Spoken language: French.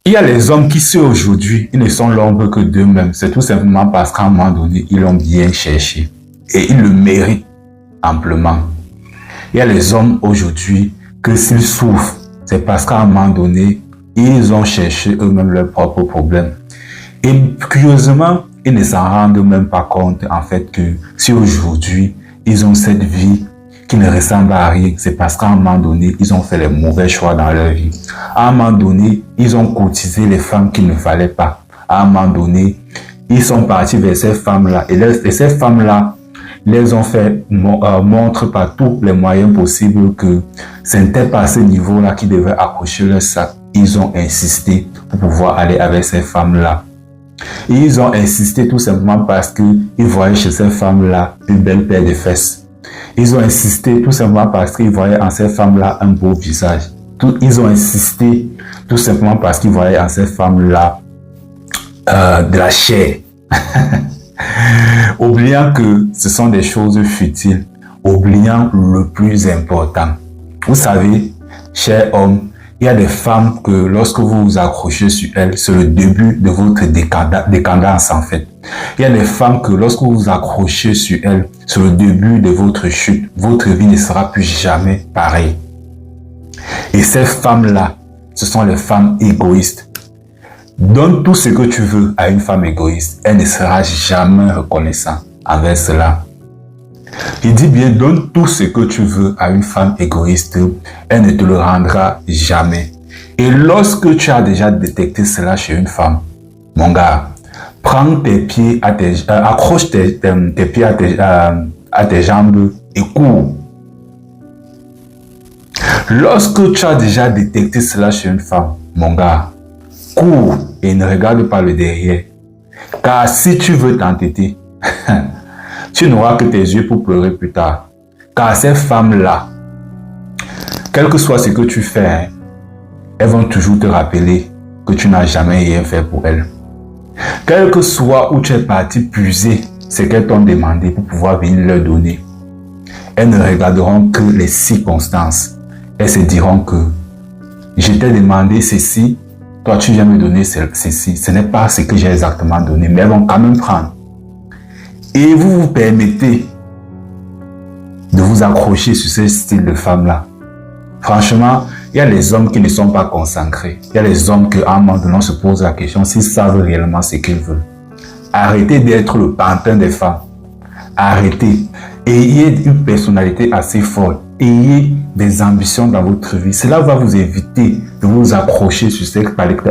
Il y a les hommes qui, ceux aujourd'hui, ils ne sont l'ombre que d'eux-mêmes. C'est tout simplement parce qu'à un moment donné, ils l'ont bien cherché. Et ils le méritent amplement. Il y a les hommes aujourd'hui que s'ils souffrent, c'est parce qu'à un moment donné, ils ont cherché eux-mêmes leurs propres problèmes. Et curieusement, ils ne s'en rendent même pas compte, en fait, que si aujourd'hui, ils ont cette vie qui ne ressemble à rien, c'est parce qu'à un moment donné, ils ont fait les mauvais choix dans leur vie. À un moment donné, ils ont courtisé les femmes qu'il ne fallait pas. À un moment donné, ils sont partis vers ces femmes-là. Et ces femmes-là les ont fait montre par tous les moyens possibles que ce n'était pas à ce niveau-là qu'ils devaient accrocher leur sac. Ils ont insisté pour pouvoir aller avec ces femmes-là. Et ils ont insisté tout simplement parce qu'ils voyaient chez ces femmes-là une belle paire de fesses. Ils ont insisté tout simplement parce qu'ils voyaient en ces femmes-là un beau visage. Ils ont insisté tout simplement parce qu'ils voyaient en ces femmes-là de la chair. Oubliant que ce sont des choses futiles. Oubliant le plus important. Vous savez, chers hommes, il y a des femmes que lorsque vous vous accrochez sur elles, c'est le début de votre décadence en fait. Il y a des femmes que lorsque vous vous accrochez sur elles, c'est le début de votre chute. Votre vie ne sera plus jamais pareille. Et ces femmes-là, ce sont les femmes égoïstes. Donne tout ce que tu veux à une femme égoïste, elle ne sera jamais reconnaissante envers cela. Il dit bien, donne tout ce que tu veux à une femme égoïste, elle ne te le rendra jamais. Et lorsque tu as déjà détecté cela chez une femme, mon gars, prends tes pieds à accroche tes pieds à tes jambes et cours. Lorsque tu as déjà détecté cela chez une femme, mon gars, cours et ne regarde pas le derrière. Car si tu veux t'entêter, tu n'auras que tes yeux pour pleurer plus tard. Car ces femmes-là, quel que soit ce que tu fais, elles vont toujours te rappeler que tu n'as jamais rien fait pour elles. Quel que soit où tu es parti puiser ce qu'elles t'ont demandé pour pouvoir venir leur donner, elles ne regarderont que les circonstances. Elles se diront que je t'ai demandé ceci, toi tu viens me donner ceci. Ce n'est pas ce que j'ai exactement donné, mais elles vont quand même prendre. Et vous vous permettez de vous accrocher sur ce style de femme-là. Franchement, il y a les hommes qui ne sont pas consacrés. Il y a les hommes qui, à un moment donné, se posent la question s'ils savent réellement ce qu'ils veulent. Arrêtez d'être le pantin des femmes. Arrêtez. Ayez une personnalité assez forte. Ayez des ambitions dans votre vie. Cela va vous éviter de vous accrocher sur cette palette